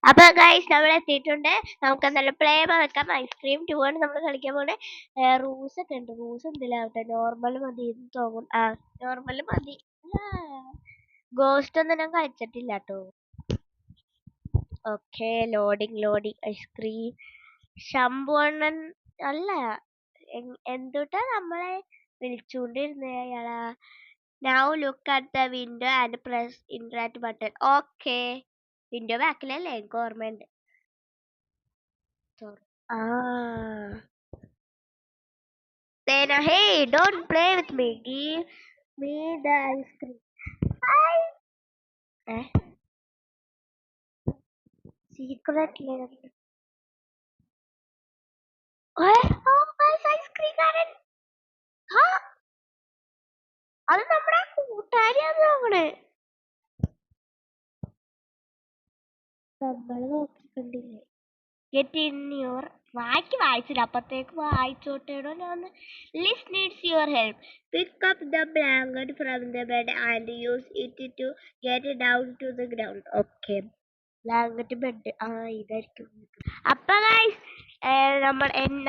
അപ്പൊ ഗൈസ് നമ്മൾ എത്തിയിട്ടുണ്ട്. നമുക്ക് നല്ല പ്ലേ വെക്കാം. ഐസ്ക്രീം 2 ആണ് നമ്മൾ കളിക്കാൻ പോണേ. റൂൾസ് ഒക്കെ ഉണ്ട്. റൂൾസ് എന്തിലാവട്ടെ, നോർമൽ മതി എന്ന് തോന്നും. നോർമൽ മതി. ഗോസ്റ്റ് ഒന്നും ഞാൻ കളിച്ചിട്ടില്ല കേട്ടോ. Okay, loading ice cream. ശംഭുവണ്ണൻ അല്ല, എന്തുട്ടാ നമ്മളെ വിളിച്ചുകൊണ്ടിരുന്നേ അയാളാ. Now look at the window and press interact button. Okay. Window ബാക്കിലല്ലേ, എനിക്ക് ഓർമ്മയുണ്ട്. Then hey, don't play with me. Give me the ice cream. Hi. Secret layer. Oh guys, ice cream കാരൻ. അത് നമ്മുടെ കൂട്ടുകാരിയാന്ന് തോന്നണേ. നമ്മൾ നോക്കിക്കണ്ടില്ലേ. Get in your വായിച്ചില്ല, അപ്പത്തേക്ക് വായിച്ചോട്ടേടോ ഞാൻ. Liz needs your help. Pick up the blanket from the bed and use it to get down to the ground. Okay. Blanket bed ഇതായിരിക്കും. അപ്പൊ guys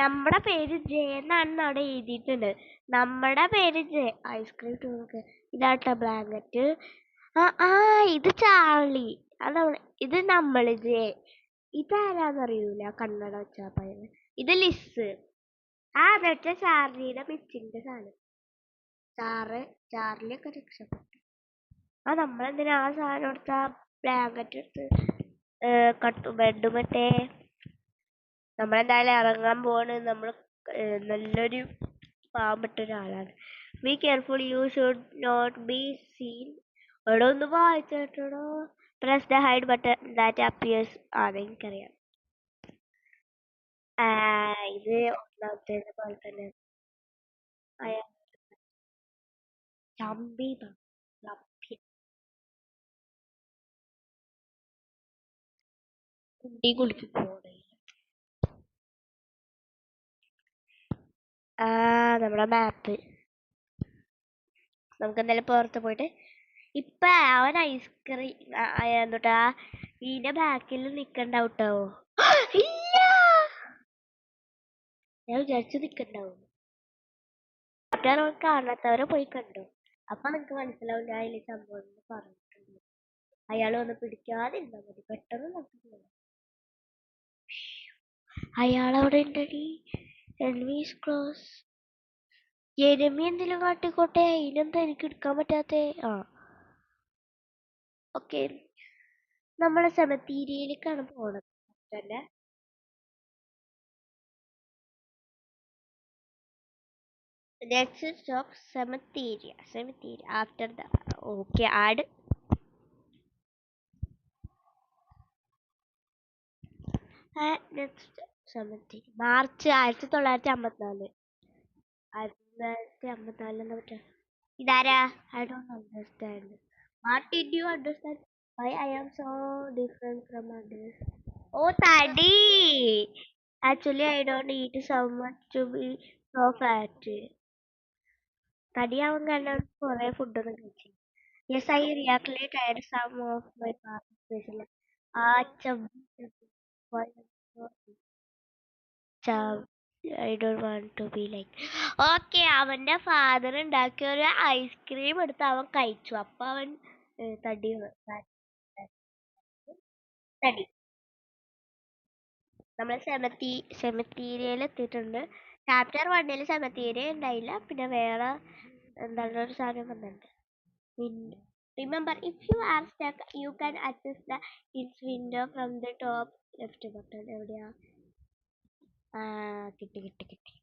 നമ്മുടെ പേര് ജെ എന്നാണ് അവിടെ എഴുതിയിട്ടുണ്ട്. നമ്മുടെ പേര് ജെ. ഐസ്ക്രീം ടൂക്ക് ഇതാട്ടോ ബ്ലാങ്കറ്റ്. ഇത് ചാർലി. ഇത് നമ്മള് ജെ. ഇതാരാന്നറിയൂല, കണ്ണട വെച്ചാ പയ്യന്. ഇത് ലിസ്. എന്ന് വെച്ചാ ചാർലിയുടെ പിച്ചിന്റെ സാധനം. ചാർലി ഒക്കെ രക്ഷപ്പെട്ടു. നമ്മളെന്തിനാ ആ സാധനം എടുത്ത ബ്ലാങ്കറ്റ് എടുത്ത് ബെഡ് മറ്റേ. നമ്മളെന്തായാലും ഇറങ്ങാൻ പോവാണ്. നമ്മൾ നല്ലൊരു പാവപ്പെട്ട ഒരാളാണ്. Be careful, you should not be seen. ഇവിടെ ഒന്ന് വായിച്ചോട്ടോ. Press the hide button that appears. എനിക്കറിയാം. ഇത് ഒന്നാമത്തേത് പോലെ തന്നെ. കുണ്ടി കുളിക്ക് പോണേ. നമ്മുടെ മാപ്പ്. നമുക്ക് എന്തായാലും പുറത്ത് പോയിട്ട് ഇപ്പൊ അവൻ ഐസ്ക്രീം എന്തുട്ടാ ഇതിന്റെ ബാക്കിൽ നിക്കണ്ടാവട്ടോ. ഞാൻ വിചാരിച്ചു നിക്കണ്ടാവും. കാണാത്തവരെ പോയി കണ്ടു. അപ്പൊ നിങ്ങക്ക് മനസ്സിലാവും ഞാൻ അതിൽ സംഭവം പറഞ്ഞിട്ടുണ്ട്. അയാൾ വന്ന് പിടിക്കാതിരുന്നാ മതി, പെട്ടെന്ന് നമുക്ക് പോകാം. അയാളവിടെ ഉണ്ടടി. എൽവീസ് ക്ലോസ്. ജെരമി എന്തെങ്കിലും കാട്ടിക്കോട്ടെ, ഇതിനെന്താ എനിക്ക് എടുക്കാൻ പറ്റാത്തെ. ഓക്കെ, നമ്മളെ സെമത്തീരിയയിലേക്കാണ് പോണത്. തന്നെ next stop cemetery after the. Okay, add. Next cemetery March 1954. 1954 എന്താ പറ്റുക. ഇതാരാ? I don't understand. What did you understand? Why I am so different from others? Oh, തടി. Actually, I don't eat so much to be so fat. തടിയാവാൻ കാരണം കുറെ ഫുഡൊന്നും കഴിച്ചു. Yes, I really tried some of my past special. I don't want to be like. Okay, അവന്റെ father ഉണ്ടാക്കിയ ഒരു ice cream എടുത്ത് അവൻ കഴിച്ചു. അപ്പൊ അവൻ തടി. നമ്മൾ സെമിത്തേരിയയിൽ എത്തിയിട്ടുണ്ട്. ചാപ്റ്റർ 1 സെമിത്തേരിയ ഉണ്ടായില്ല. പിന്നെ വേറെ എന്താണ് ഒരു സാധനം വന്നിട്ടുണ്ട്. Remember, if you are stuck, you can access the its window from the top left button. എവിടെയാ? കിട്ടി.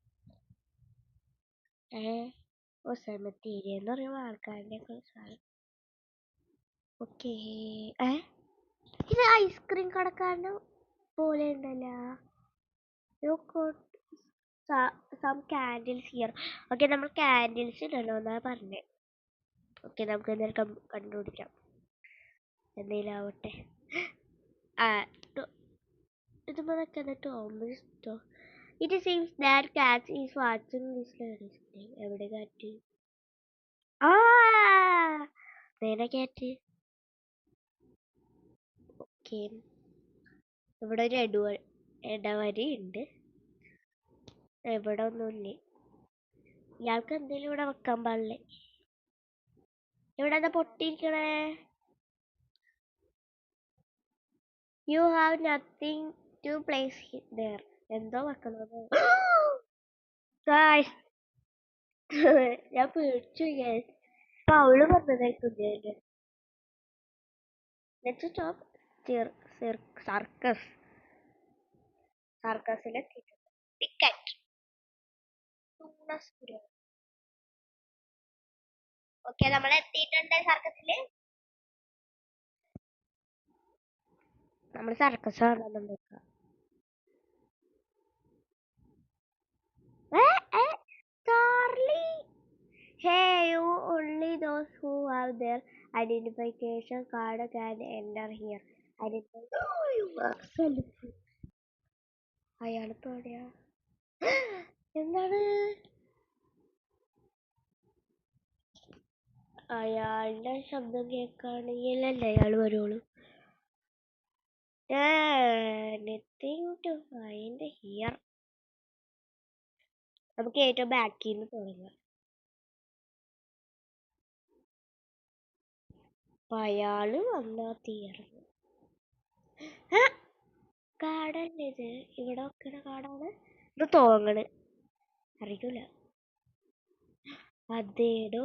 സെമിത്തേരിയ എന്ന് പറയുമ്പോൾ ആൾക്കാരുടെ സാധനം. ഓക്കെ, ഇത് ഐസ്ക്രീം കടക്കാരൻ്റെ പോലെ ഉണ്ടല്ലോ. Some candles here. ഓക്കെ, നമ്മൾ കാൻഡിൽസ് ഇടണോ എന്നാ പറഞ്ഞേ. ഓക്കെ, നമുക്ക് എന്തായാലും കണ്ടുപിടിക്കാം. എന്തെങ്കിലും ആവട്ടെ. It seems that cat is watching this lady's game. എവിടെ കാറ്റ്? നേരെ കാറ്റ്. ഓക്കെ, ഇവിടെ ഒരു ഇടവരി ഉണ്ട്. ഇവിടെ ഒന്നുമില്ലേ. ഇയാൾക്ക് എന്തെങ്കിലും ഇവിടെ വെക്കാൻ പാടില്ലേ. ഇവിടെ എന്താ പൊട്ടിയിരിക്കണേ? You have nothing to place there. എന്തോ വെക്കണത്. Guys, ഞാൻ പേടിച്ചു. അപ്പൊ അവള് പറഞ്ഞതായിട്ടുണ്ട്. Let's stop circus. സർക്കസിലെത്തിയിട്ടുണ്ട്. ടിക്കറ്റ്. ഓക്കെ, നമ്മൾ എത്തിയിട്ടുണ്ട് സർക്കസില്. നമ്മൾ സർക്കസ് കാണുന്നുണ്ട്. Charlie, hey, you only those who have their identification card can enter here. അയാൾ തോടിയാ എന്താണ്? അയാളുടെ ശബ്ദം കേൾക്കുകയാണെങ്കിലല്ലേ അയാൾ വരുള്ളൂ. Nothing to find here. നമുക്ക് ഏറ്റവും ബാക്കിൽ നിന്ന് തുടങ്ങാം. അയാള് വന്നാ തീർന്നു. കാടല്ലേ ഇത്? ഇവിടെ വെക്കണ കാടാണ് ഇത് തോന്നണ്. അറിയില്ല. അതേടോ.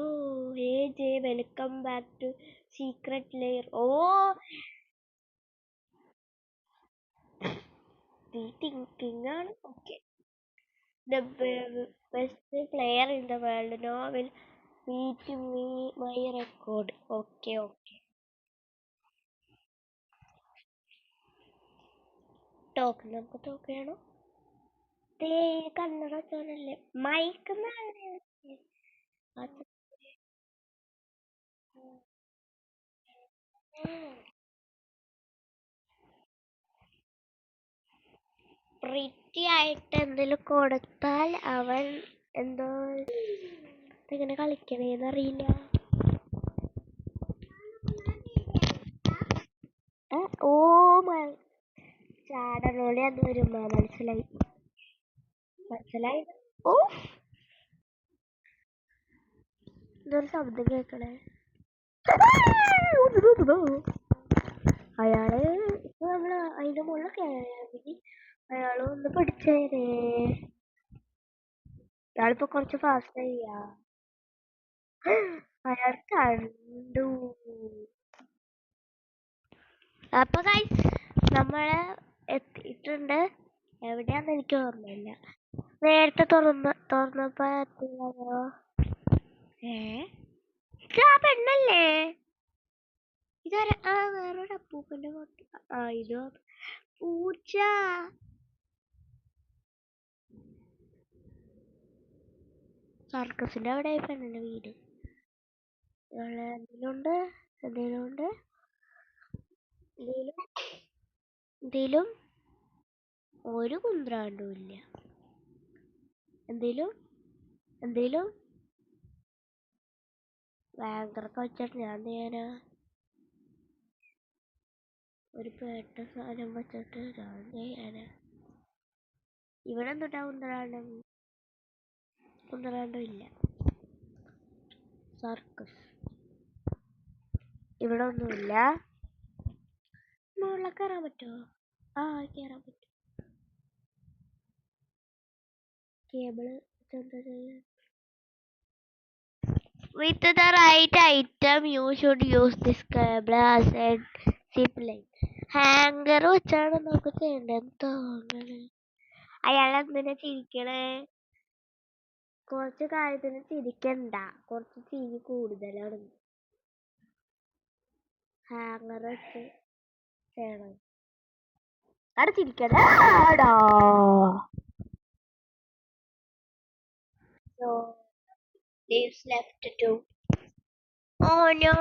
Welcome back to secret lair. ഓ, തിങ്കിങ് ആണ്. Okay. The best player in the world now will beat me my record. Okay. Token നമുക്ക് ടോക്കണോ? കണ്ണട വെച്ചോണ്ടല്ലേ മൈക്ക്. പ്രിറ്റി ആയിട്ട് എന്തെങ്കിലും കൊടുത്താൽ അവൻ എന്തോ ഇങ്ങനെ കളിക്കണേന്ന് അറിയില്ല. ഓ, ചാടനോളി അത് വരുമ്പോ മനസ്സിലായി. ഓ, ഇതൊരു ശബ്ദം കേക്കണേ. അയാള് ഇപ്പൊ നമ്മള് അതിന്റെ മുകളിൽ കയറി. അയാള് ഒന്ന് പിടിച്ചേരേ. അയാളിപ്പോ കുറച്ച് ഫാസ്റ്റ് ആയിയാ. അയാൾ കണ്ടു. അപ്പൊ നമ്മള് എത്തിയിട്ടുണ്ട്. എവിടെയാന്ന് എനിക്ക് ഓർമ്മയില്ല. നേരത്തെ തുറന്നപ്പോ എത്തിയോ? പെണ്ണല്ലേ ഇതൊരു? വേറൊരു അപ്പൂപ്പന്റെ ഫോട്ടോ. ഇത് പൂച്ച. സർക്കസിന്റെ അവിടെ പെണ്ണിന്റെ വീട്. എന്തേലും ഒരു കുന്ത്രാണ്ടും ഇല്ല. എന്തേലും ഭയങ്കരൊക്കെ വെച്ചിട്ട് ഞാൻ ചെയ്യാനാ? ഒരു പേട്ട സാധനം വെച്ചിട്ട് ഞാൻ ചെയ്യാനാ? ഇവിടെ എന്തുട്ടാ കുന്ത്രാണ്ടും ഇല്ല. സർക്കസ് ഇവിടെ ഒന്നുമില്ല. മുകളിൽ കയറാൻ പറ്റുമോ? കയറാൻ പറ്റും. കേബിള് എന്താ ചെയ്യാ? With the right item, you should use this cable as a zip line. Hunger വെച്ചാണ് നമുക്ക് ചെയ്യേണ്ടത് തോന്നണേ. അയാളെന്തിനാ ചിരിക്കണേ? കുറച്ച് കാര്യത്തിന് ചിരിക്കണ്ട, കുറച്ച് ചിരി കൂടുതലാണ്. ഹാങ്ങർ വെച്ച് ചെയ്യണം. അവിടെ ചിരിക്കണേ. So, leaves left to. Oh no.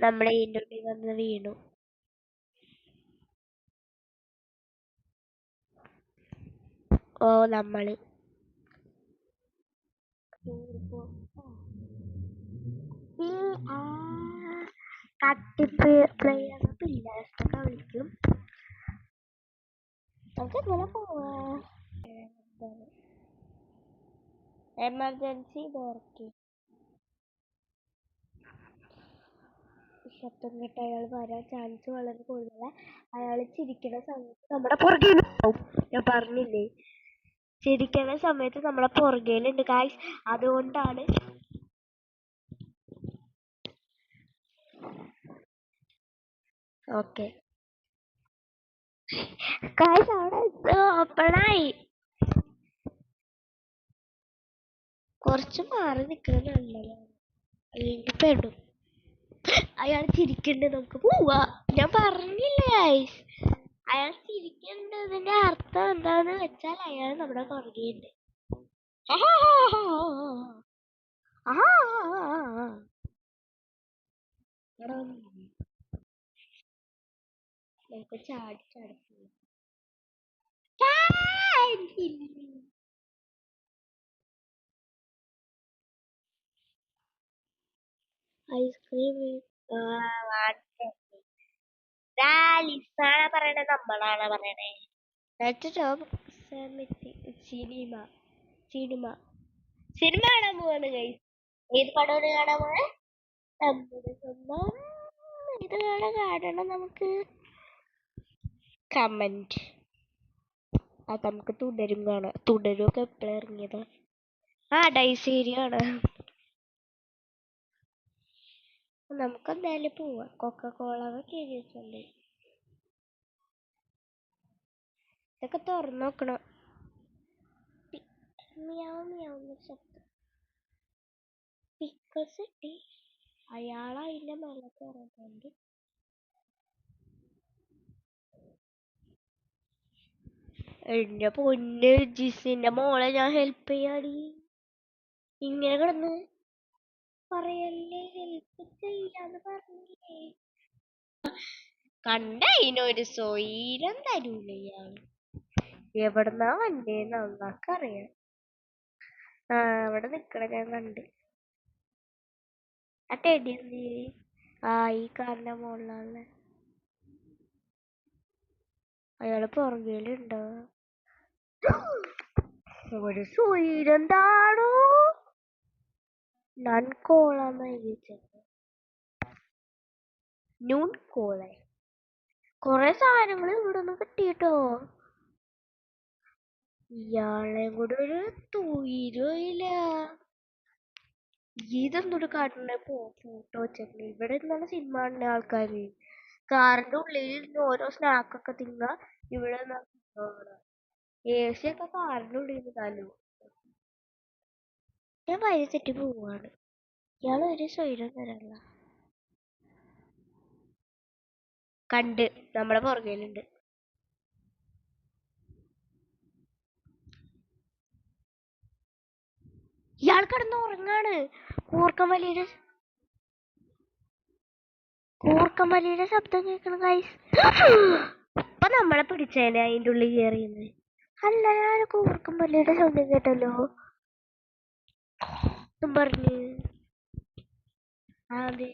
നമ്മളെ ഇതിൻ്റെ ഉള്ളിൽ വന്ന് വീണു. നമ്മള് തട്ടിപ്പ് പ്ലേ ചെയ്യുന്ന പിള്ളേർക്കൊക്കെ വിളിക്കും. നമുക്ക് എങ്ങനെ പോവാ? എമർജൻസി ഡോർക്ക് ശബ്ദം കേട്ട് അയാൾ വരാൻ ചാൻസ് വളരെ കൂടുതലാണ്. അയാൾ ചിരിക്കുന്ന സമയത്ത് നമ്മുടെ പുറകെയുണ്ടാവും. ഞാൻ പറഞ്ഞില്ലേ, ചിരിക്കുന്ന സമയത്ത് നമ്മളെ പുറകേലുണ്ട് ഗായ്സ്. അതുകൊണ്ടാണ് ഓക്കെ ഗായ്സ് അവിടെ ഓപ്പണായി. കുറച്ച് മാറി നിൽക്കുന്നത് നല്ലതാണ്, അല്ലെങ്കിൽ പെടും. അയാൾ ചിരിക്കണ്ട്, നമുക്ക് പോവാ. ഞാൻ പറഞ്ഞില്ലേ ഗായ്സ്, അയാൾ ചിരിക്കേണ്ടതിന്റെ അർത്ഥം എന്താന്ന് വെച്ചാൽ അയാൾ നമ്മുടെ പുറകെയുണ്ട്. നമുക്ക് ചാടി ചാടി ഐസ്ക്രീം ലിസാണ് പറയണേ, നമ്മളാണ് പറയണേ. സിനിമ സിനിമ സിനിമ കാണാൻ പോവാണ് ഗൈസ്. ഏത് പടമാണ് കാണാൻ പോണേ? നമ്മുടെ സ്വന്തം. ഇത് കാണണം നമുക്ക്. കമന്റ് അത് നമുക്ക് തുടരും കാണാം. തുടരുമൊക്കെ എപ്പോഴും ഇറങ്ങിയതാ. ഡൈസീരിയാണ്. നമുക്ക് എന്തായാലും പോവാം. കൊക്കക്കോള കേറിയിട്ടുണ്ട്. ഇതൊക്കെ തുറന്നു നോക്കണം. മിയാവ് മിയാവുന്ന ശബ്ദം. പിക്കൽസ് കിട്ടി. അയാൾ അതിന്റെ മേലെ കയറുന്നുണ്ട്. എന്റെ പൊന്ന് ജിസിന്റെ മോളെ ഞാൻ ഹെൽപ്പ് ചെയ്യാടി. ഇങ്ങനെ കിടന്ന് പറയല്ലേ, ഹെൽപ്പ് ചെയ്യാന്ന് പറഞ്ഞില്ലേ. കണ്ട ഇതിനൊരു സ്വൈരം തരൂല ഇയാള്. എവിടുന്നാ വന്നേന്ന് അള്ളാക്കറിയാം. അവിടെ നിക്കണ ഞാൻ കണ്ട്. ആ ടെടി ഈ കാറിന്റെ മുകളിലാണ്. അയാള് പുറകിലുണ്ടോ? ഒരു സ്വൈരം താടോ. നൺ കോളാന്ന് എഴുതിച്ചത്. നൂൺ കോളെ. കൊറേ സാധനങ്ങൾ ഇവിടെ നിന്ന് കിട്ടിട്ടോ. ഇയാളെ കൂടെ ഒരു തൊയിരയില്ല. ഇതെന്തൊരു കാട്ടിനെ ഫോട്ടോ വെച്ചിട്ടുണ്ട്. ഇവിടെ ഇന്നാണ് സിനിമ കാണുന്ന ആൾക്കാര്. കാറിന്റെ ഉള്ളിൽ ഇരുന്ന് ഓരോ സ്നാക്കൊക്കെ തിന്നാ. ഇവിടെ AC ഒക്കെ കാറിന്റെ ഉള്ളിൽ ഇരുന്നാലോ. ഞാൻ വഴി തെറ്റി പോവാണ്. ഇയാള് ഒരു സ്വൈരം തരല്ല. കണ്ട് നമ്മുടെ പുറകേലുണ്ട്. ഇയാൾ കിടന്ന് ഉറങ്ങാണ്. കൂർക്കമ്പലിയുടെ ശബ്ദം കേൾക്കണം ഗൈസ്. ഇപ്പൊ നമ്മളെ പിടിച്ചേനെ അതിന്റെ ഉള്ളിൽ കയറിയെന്ന്. അല്ല, ഞാൻ കൂർക്കമ്പലിയുടെ ശബ്ദം കേട്ടല്ലോ പറഞ്ഞ്. അതെ,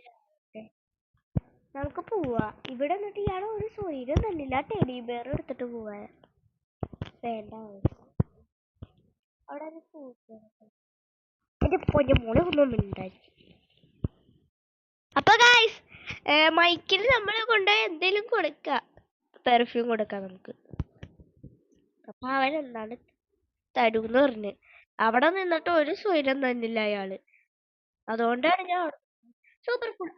നമുക്ക് പോവാ. ഇവിടെ എന്നിട്ട് ഇയാൾ ഒരു സ്വൈരം തന്നില്ല. ടെഡി ബെയർ എടുത്തിട്ട് പോവാ. വേണ്ട, അവിടെ എന്റെ പൊന്നു മോളെ ഒന്നും ഉണ്ടായി. അപ്പൊ ഗായ്സ്, മൈക്കിൽ നമ്മൾ കൊണ്ടുപോയി എന്തെങ്കിലും കൊടുക്ക, പെർഫ്യൂം കൊടുക്കാം നമുക്ക്. അപ്പൊ അവൻ എന്താണ് തരൂന്ന് പറഞ്ഞ്. അവിടെ നിന്നിട്ട് ഒരു സ്വൈരം തന്നില്ല അയാള്. അതുകൊണ്ടാണ് ഞാൻ സൂപ്പർ ഫുഡ്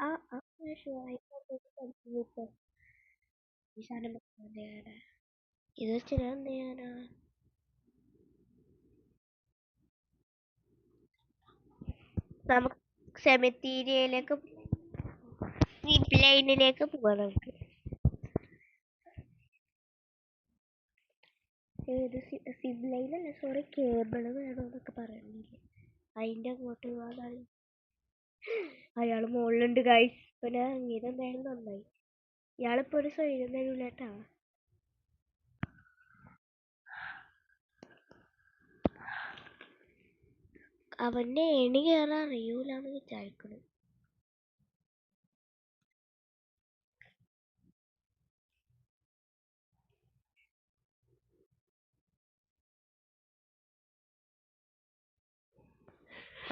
ഇത് വെച്ച് ഞാൻ എന്ത് ചെയ്യാനാ? നമുക്ക് സെമിത്തേരിയയിലേക്ക് സിപ്പ് ലൈനിലേക്ക് പോവാം. നമുക്ക് സിപ്പ് ലൈൻ അല്ല, സോറി, കേബിള് വേണമെന്നൊക്കെ പറയുന്നില്ലേ, അതിന്റെ അങ്ങോട്ട് പോവാതാണ്. അയാള് മുകളിലുണ്ട് ഗൈസ്. ഇപ്പൊ ഞാൻ ഇറങ്ങിയത് എന്തായാലും നന്നായി. ഇയാളിപ്പോ ഒരു സ്വൈര്യം തരൂലേട്ടാ. അവന്റെ ഏണി കയറാൻ അറിയൂലെന്ന് വിചാരിക്കണം.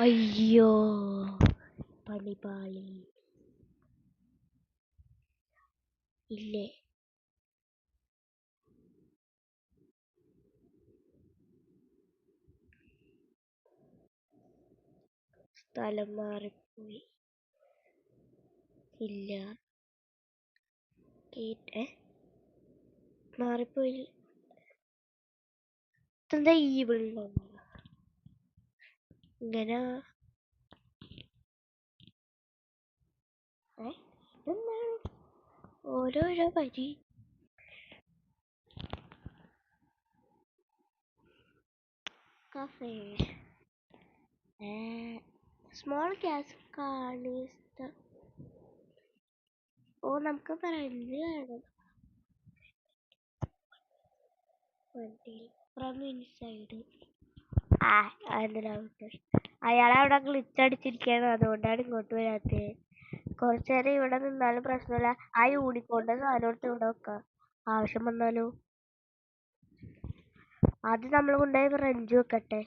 അയ്യോ, പണിപാളി. ഇല്ലേ? സ്ഥലം മാറിപ്പോയി. ഇല്ല. മാറിപ്പോയി. എന്താ ഈ വെള്ളം ഇങ്ങനെ? ഇതെന്താണ് ഓരോരോ വരി? കഫേ. സ്മോൾ ഗ്യാസ് കാണിച്ച. ഓ, നമുക്ക് ഫ്രണ്ട് വേണം. From inside. എന്തിനാവട്ടെ. അയാളവിടെ ഗ്ലിച്ച് അടിച്ചിരിക്കുകയാണ്, അതുകൊണ്ടാണ് ഇങ്ങോട്ട് വരാത്തത്. കുറച്ചേരം ഇവിടെ നിന്നാലും പ്രശ്നമില്ല. ആ യൂണിക്കോണിന്റെ സാധനം എടുത്ത് ഇവിടെ വെക്കാം, ആവശ്യം വന്നാലോ. അത് നമ്മൾ കൊണ്ടുപോയി ഫ്രഞ്ച് വെക്കട്ടെ.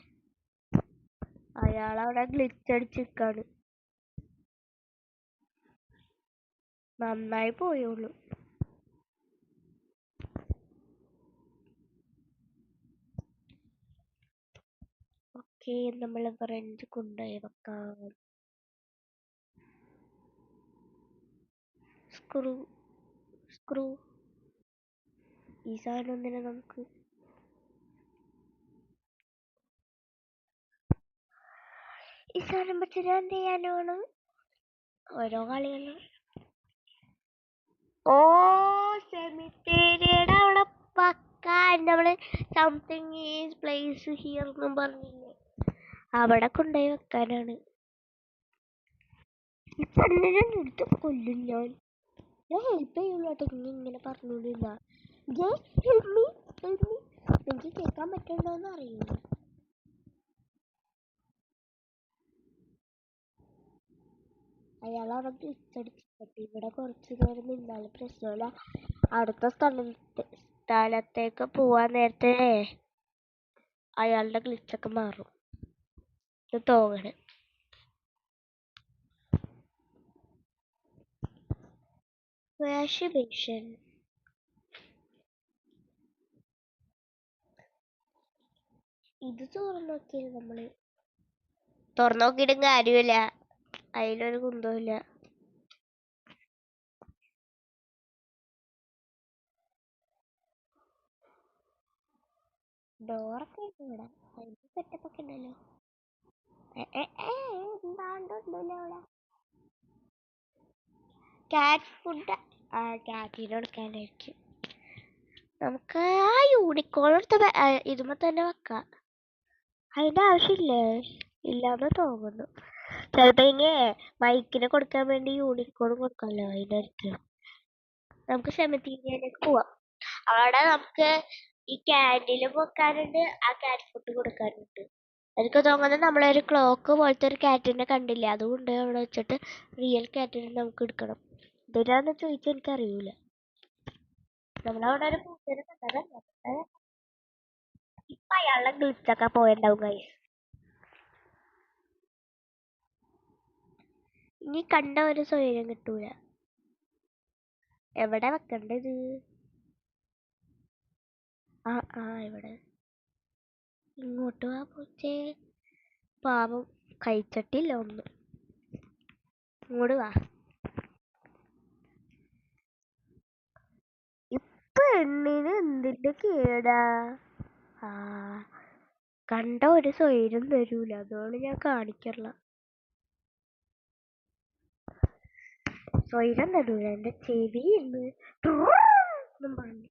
അയാളവിടെ ഗ്ലിച്ച് അടിച്ചിരിക്കാണ്. നന്നായി പോയുള്ളൂ. ഓക്കെ, നമ്മൾ ഫ്രഞ്ച് കൊണ്ടുപോയി വെക്കാം. Screw screw. ഈ സാധനം എന്തിനാ നമുക്ക്? ഈ സാധനം വെച്ചിട്ട് എന്ത് ചെയ്യാനാണ്? ഓരോ കളികളും. ഓ, സെമിത്തേരിയുടെ അവിടെ വെക്കാൻ നമ്മള് സംതിങ് ഈസ് പ്ലേസ് ഹിയർ എന്നും പറഞ്ഞില്ലേ, അവിടെ കൊണ്ടുപോയി വെക്കാനാണ്. ഈ പെണ്ണിനെ എടുത്ത് കൊല്ലും ഞാൻ ഹെൽപ്പ് ചെയ്യുള്ളൂ കേട്ടോ. ഇങ്ങനെ പറഞ്ഞോണ്ടിരുന്ന എനിക്ക് കേൾക്കാൻ പറ്റുന്നുണ്ടോന്ന് അറിയില്ല. അയാളവിടെ ഗ്ലിച്ചടിച്ചിട്ട് ഇവിടെ കുറച്ചു നേരം നിന്നാലും പ്രശ്നമില്ല. അടുത്ത സ്ഥലത്തേക്ക് പോവാൻ നേരത്തെ അയാളുടെ ഗ്ലിച്ചൊക്കെ മാറും. ഇത് തോന്നണ്. Wash basin. ഇത് തുറന്നു നോക്കിയത് നമ്മള്. തുറന്നു നോക്കിയിട്ടും കാര്യമില്ല, അതിലൊരു കുന്തമില്ല. ഡോറൊക്കെ ഉണ്ട് ഇവിടെ, അതിന്റെ സെറ്റപ്പ് ഒക്കെ ഉണ്ടല്ലോ. എന്താണ്ടുണ്ടല്ലോ അവിടെ. കാറ്റ് ഫുഡ്. കാറ്റിന് കൊടുക്കാനായിരിക്കും. നമുക്ക് ആ യൂണിക്കോൺ എടുത്ത് ഇതുമ്പോ തന്നെ വെക്കാം. അതിന്റെ ആവശ്യമില്ലേ? ഇല്ലാന്ന് തോന്നുന്നു. ചിലപ്പോ ഇങ്ങനെ മൈക്കിന് കൊടുക്കാൻ വേണ്ടി യൂണിക്കോൺ കൊടുക്കാമല്ലോ, അതിന്റെ അടുത്ത്. നമുക്ക് സെമിത്തേരിയിലേക്ക് പോവാം. അവിടെ നമുക്ക് ഈ ക്യാൻഡിലും വെക്കാനുണ്ട്, ആ കാറ്റ് ഫുഡ് കൊടുക്കാനുണ്ട്. എനിക്ക് തോന്നുന്നത് നമ്മളൊരു ക്ലോക്ക് പോലത്തെ ഒരു കാറ്റിനെ കണ്ടില്ലേ, അതുകൊണ്ട് അവിടെ വെച്ചിട്ട് റിയൽ കാറ്റിനെ നമുക്ക് എടുക്കണം. എന്തിനാന്ന് ചോദിച്ചാൽ എനിക്കറിയൂല. നമ്മളവിടെ ഒരു പൂച്ചനെ കണ്ടതല്ലേ. ഇപ്പൊ അയാളുടെ ഗ്ലിച്ചൊക്കെ പോയിട്ടുണ്ടാവും ഗൈസ്. ഇനി കണ്ട ഒരു സ്വൈര്യം കിട്ടൂല. എവിടെ വെക്കണ്ടത്? ഇവിടെ. ഇങ്ങോട്ട് വാ പൂച്ചേ. പാവം കഴിച്ചിട്ടില്ല ഒന്നും. ഇങ്ങോട്ട് വാ. പെണ്ണിന് എന്തിന്റെ കേടാ? കണ്ട ഒരു സ്വൈര്യം തരൂല, അതുകൊണ്ട് ഞാൻ കാണിക്കല്ല. സ്വൈര്യം തരൂല, എന്റെ ചെവി പറഞ്ഞു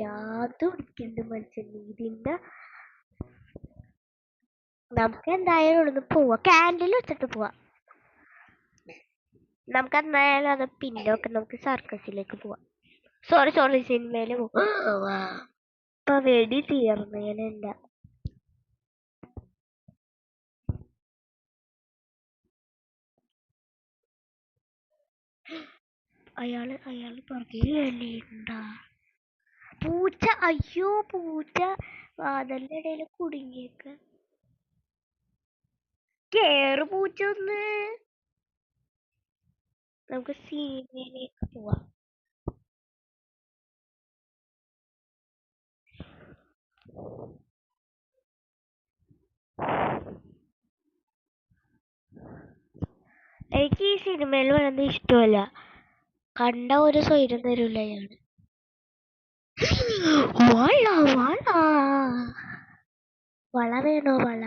യാത് പിടിക്കണ്ട് മനുഷ്യന് ഇതിന്റെ. നമുക്ക് എന്തായാലും ഇവിടുന്ന് പോവാ, ക്യാൻഡിൽ വെച്ചിട്ട് പോവാ. നമുക്ക് എന്തായാലും അത് പിന്നെ നമുക്ക് സർക്കസിലേക്ക് പോവാം. സോറി സിനിമയില് പോവാ. ഇപ്പൊ വെടി തീർന്നേനല്ല. അയാള് പുറകിലുണ്ടാ പൂച്ച. അയ്യോ, പൂച്ച വാതിലിന്റെ ഇടയിൽ കുടുങ്ങിയേക്ക്. കേറ് പൂച്ചൊന്ന്. നമുക്ക് സീനിലേക്ക് പോവാം. എനിക്ക് ഈ സിനിമയിൽ വേണമെന്ന് ഇഷ്ടമല്ല. കണ്ട ഒരു സ്വൈര്യം തരൂല അയാള്. വള വള വള വേണോ വള?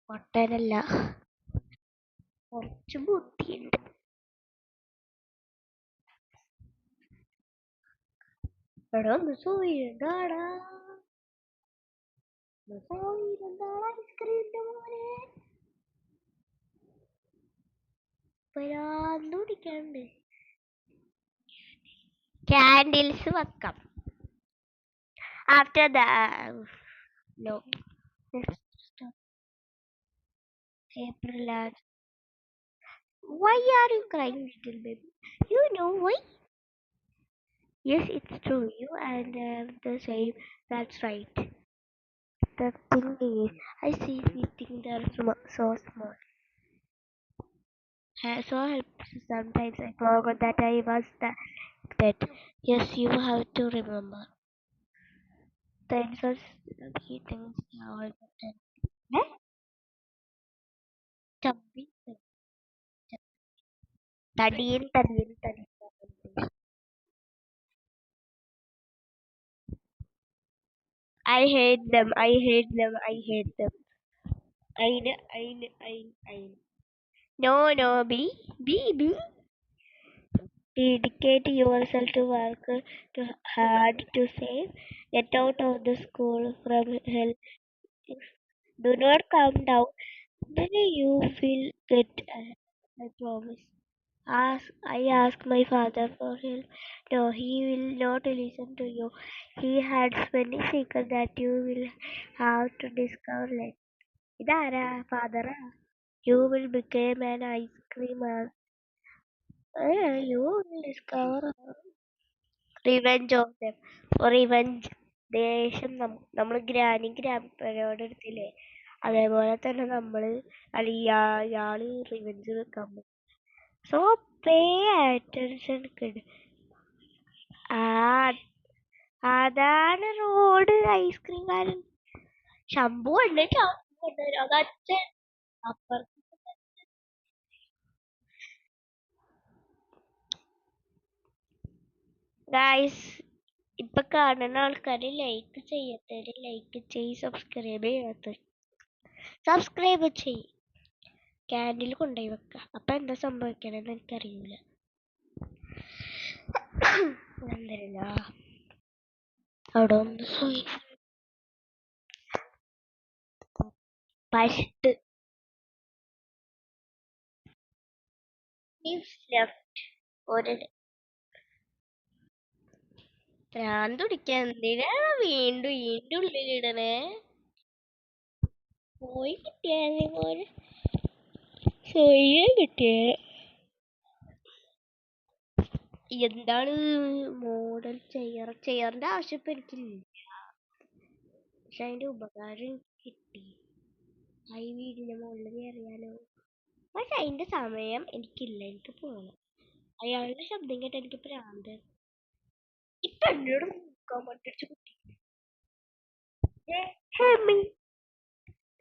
പൊട്ടനല്ല, കുറച്ച് ബുദ്ധിയുണ്ട്. എടാ ഒന്ന് സ്വൈരണ്ടാടാ, ഐസ്ക്രീമിന്റെ മോനെ പരാന്ത് പിടിക്കാണ്ട്. ക്യാൻഡിൽസ് വെക്കാം. After that, no. April last. Why are you crying, little baby? You know why? Yes, it's true. You and the same. That's right. The thing is, I see we think they're so small. So helps sometimes I forgot that I was that. Yes, you have to remember. The answers he thinks all the time. Eh? Chubby. തടിയൻ തടിയൻ തടിയൻ. I hate them. I hate them. I hate them. I. No, no, B. Dedicate yourself to work too hard to save. Get out of the school from hell. Do not calm down. Then you will get. I promise. I ask my father for help. No, he will not listen to you. He has many secrets that you will have to discover later. Idara, father. You will become an ice cream man. You will discover revenge of them. Revenge. ദേഷ്യം നമ്മൾ grand എടുത്തില്ലേ, അതേപോലെ തന്നെ നമ്മള് ഇയാള് revenge വെക്കാൻ പോകും. So pay attention kid. അതാണ് റോഡ് ഐസ്ക്രീംകാരൻ. ശംഭു ഉണ്ട്, അതച്ഛൻ അപ്പുറത്ത്. ഗായ്സ്, ഇപ്പൊ കാണുന്ന ആൾക്കാര് ലൈക്ക് ചെയ്യട്ടെ. ലൈക്ക് ചെയ്, സബ്സ്ക്രൈബ് ചെയ്യാത്ത സബ്സ്ക്രൈബ് ചെയ്. ക്യാൻഡിൽ കൊണ്ടുപോയി വെക്ക. അപ്പൊ എന്താ സംഭവിക്കണെന്ന് എനിക്കറിയൂല. എന്തല്ല അവിടെ ഒന്ന് പഷ്ട് ലെഫ്റ്റ് ഒരു ഭ്രാന്ത് പിടിക്കാൻ. എന്തിനാണ് വീണ്ടും ഇതിന്റെ ഉള്ളിലിടണേ? പോയി കിട്ടിയാൽ പോലെ സ്വയം കിട്ടിയ. എന്താണ് മോഡൽ ചെയറിന്റെ ആവശ്യം ഇപ്പൊ എനിക്കില്ല, പക്ഷെ അതിന്റെ ഉപകാരം കിട്ടി. ഈ വീടിന്റെ മുകളിൽ കയറിയാലോ? പക്ഷെ അതിന്റെ സമയം എനിക്കില്ല, എനിക്ക് പോകണം. അയാളുടെ ശബ്ദം കേട്ട എനിക്ക് ഭ്രാന്ത്. ഇപ്പൊ എന്നോട് നോക്കാൻ പറ്റിച്ചു കുട്ടി.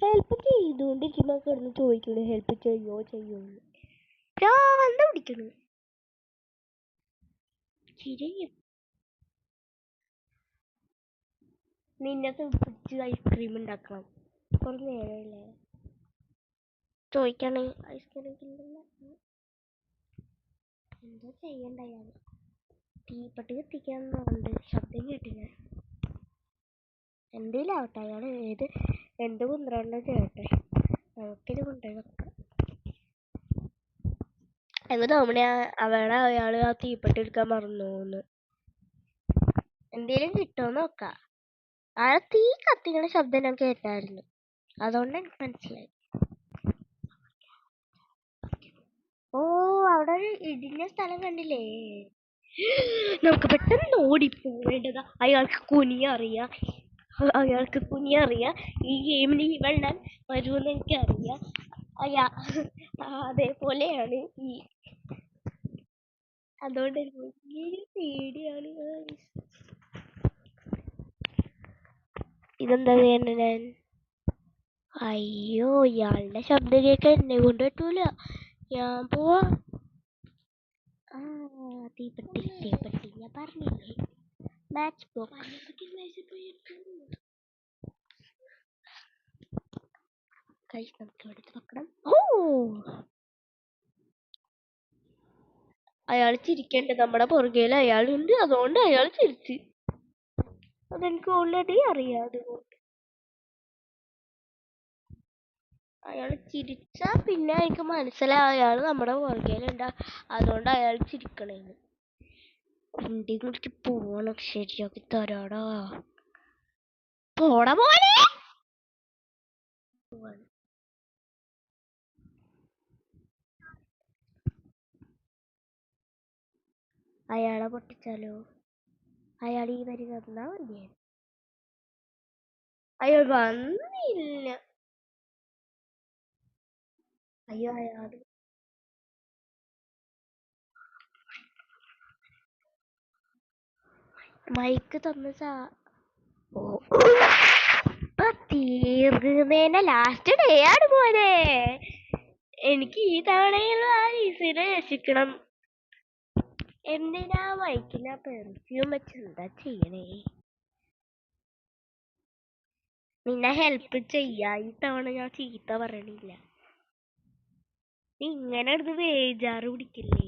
ഹെൽപ്പ് ചെയ്തോണ്ടിരിക്കുമ്പോ കിടന്ന് ചോദിക്കണു ഹെൽപ്പ് ചെയ്യോ ഭ്രാന്ത് പിടിക്കണു. നിന്നെ പിടിച്ച് ഐസ്ക്രീം ഉണ്ടാക്കണം. കുറേ നേരമല്ലേ ചോദിക്കണേ ഐസ്ക്രീം എന്താ ചെയ്യണ്ട. അയാൾ തീപ്പെട്ടി കത്തിക്കാന്നുണ്ട്, ശബ്ദം കേട്ടില്ല. എന്തേലും ആവട്ടെ, അയാൾ എന്ത് കുന്ത്രണ്ടോ ചെയ്യട്ടെ. നമുക്കിത് കൊണ്ടുപോയി വെക്കാം. എനിക്ക് തോന്നണ അയാള് ആ തീപ്പെട്ടി എടുക്കാൻ മറന്നോന്ന്. എന്തേലും കിട്ടുമോന്ന് നോക്കാം. ആ തീ കത്തിക്കണ ശബ്ദം ഞാൻ കേട്ടായിരുന്നു, അതുകൊണ്ട് എനിക്ക് മനസ്സിലായി. ഓ, അവിടെ ഒരു ഇടിഞ്ഞ സ്ഥലം കണ്ടില്ലേ? നമുക്ക് പെട്ടെന്ന് ഓടിപ്പോവേണ്ടതാ. അയാൾക്ക് കുനിയ അറിയാം. അയാൾക്ക് കുഞ്ഞി അറിയാം ഈ ഗെയിമിൽ ഇവണ്ണൻ വരുമെന്ന് എനിക്കറിയാം. അയാ അതേപോലെയാണ് ഈ, അതുകൊണ്ട് ഭയങ്കര പേടിയാണ് guys. ഇതെന്താ ചെയ്യണ്ടേ ഞാൻ? അയ്യോ, ഇയാളുടെ ശബ്ദം കേൾക്കാൻ എന്നെ കൊണ്ട് പറ്റൂല. ഞാൻ പോവാ. ആ, തീപ്പെട്ടി തീപ്പെട്ടി ഞാൻ പറഞ്ഞില്ലേ, മാച്ച് ബോക്സ്. ഗൈസ് നമുക്ക് ഇവിടെ നോക്കണം. ഓ, അയാൾ ചിരിക്കണ്ട്, നമ്മുടെ പുറകേല് അയാളുണ്ട്, അതുകൊണ്ട് അയാൾ ചിരിച്ച്. അതെനിക്ക് ഓൾറെഡി അറിയാം. അതുകൊണ്ട് അയാൾ ചിരിച്ചാ പിന്നെ എനിക്ക് മനസ്സിലാവും അയാൾ നമ്മുടെ പുറകേലുണ്ട്, അതുകൊണ്ട് അയാൾ ചിരിക്കണേന്ന്. കുണ്ടി കുടിച്ച് പോണം, ശരിയാക്കി തരാടാ. പോടാ പോലെ അയാളെ പൊട്ടിച്ചാലോ? അയാൾ ഈ വരി തന്നാ മതിയെ. അയാൾ വന്നില്ല. അയ്യോ, അയാൾ മൈക്ക് തന്ന ഓ, തീർന്നേനെ ലാസ്റ്റ് ഡേ ആണ് പോലെ. എനിക്ക് ഈ തവണയുള്ള ആ ഈസിനെ രക്ഷിക്കണം. എന്തിനാ മൈക്കിനാ പെർഫ്യൂം വെച്ച് എന്താ ചെയ്യണേ? നിന്നെ ഹെൽപ്പ് ചെയ്യാ, ഈ തവണ ഞാൻ ചീത്ത പറയണില്ല. നീ ഇങ്ങനെ എടുത്ത് ബേജാറ് പിടിക്കില്ലേ.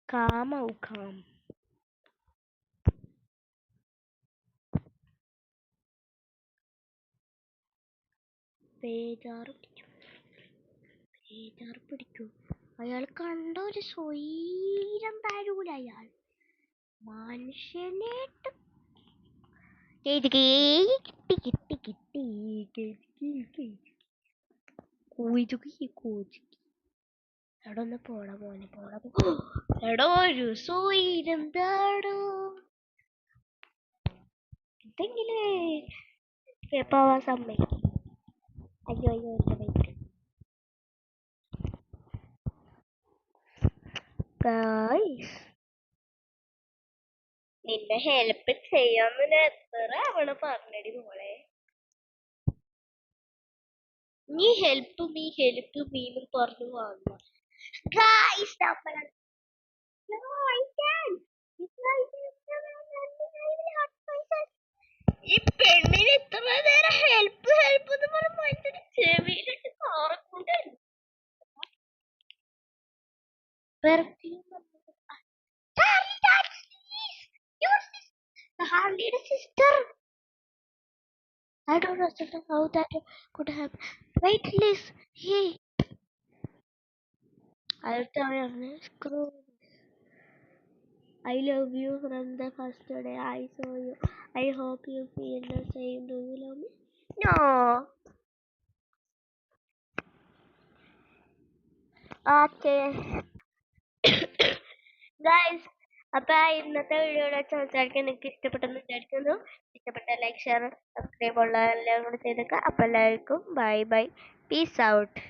കാമാവൂ കാം. ബേജാറ് പിടിക്കും, ബേജാറ് പിടിക്കും. അയാൾ കണ്ട ഒരു സ്വൈരം തരൂല. അയാൾ മനുഷ്യനായിട്ട് കിട്ടി കിട്ടി കിട്ടി കിട്ടി. എടോ ഒന്ന് പോടാ മോനെ, പോടാ എടോ, ഒരു സ്വൈരം താടോ. എന്തെങ്കിലും പോവാൻ സമ്മതിക്കും. അയ്യോ അയ്യോ, എന്റെ ബൈക്ക്. ഗായ്സ്, നിന്നെ ഹെൽപ്പ് ചെയ്യാന്ന് ഞാൻ എത്ര തവണ പറഞ്ഞടി മോളെ. നീ ഹെൽപ്പ് മീ എന്ന് പറഞ്ഞു വാങ്ങുക. ഗായ്സ്, ഈ പെണ്ണിന് ഇത്ര നേരം ഹെൽപ്പ് ഹെൽപ്പ് എന്ന് പറഞ്ഞ ചെവിയിലിട്ട് കാറക്കൊണ്ട് ഹാർലിയുടെ sister. I don't understand how that could happen. Wait, Liz. Hey, I'll tell you. Screw. I love you from the first day I saw you. I hope you feel the same. Do you love me? No. Okay. Guys, അപ്പൊ ഇന്നത്തെ വീഡിയോയുടെ സംസാരിക്കാൻ നിങ്ങൾക്ക് ഇഷ്ടപ്പെട്ടെന്ന് വിചാരിക്കുന്നു. ഇഷ്ടപ്പെട്ട like, share, subscribe ഉള്ള എല്ലാം കൂടെ ചെയ്തേക്കാം. അപ്പൊ എല്ലാവർക്കും ബൈ ബൈ, പീസ് ഔട്ട്.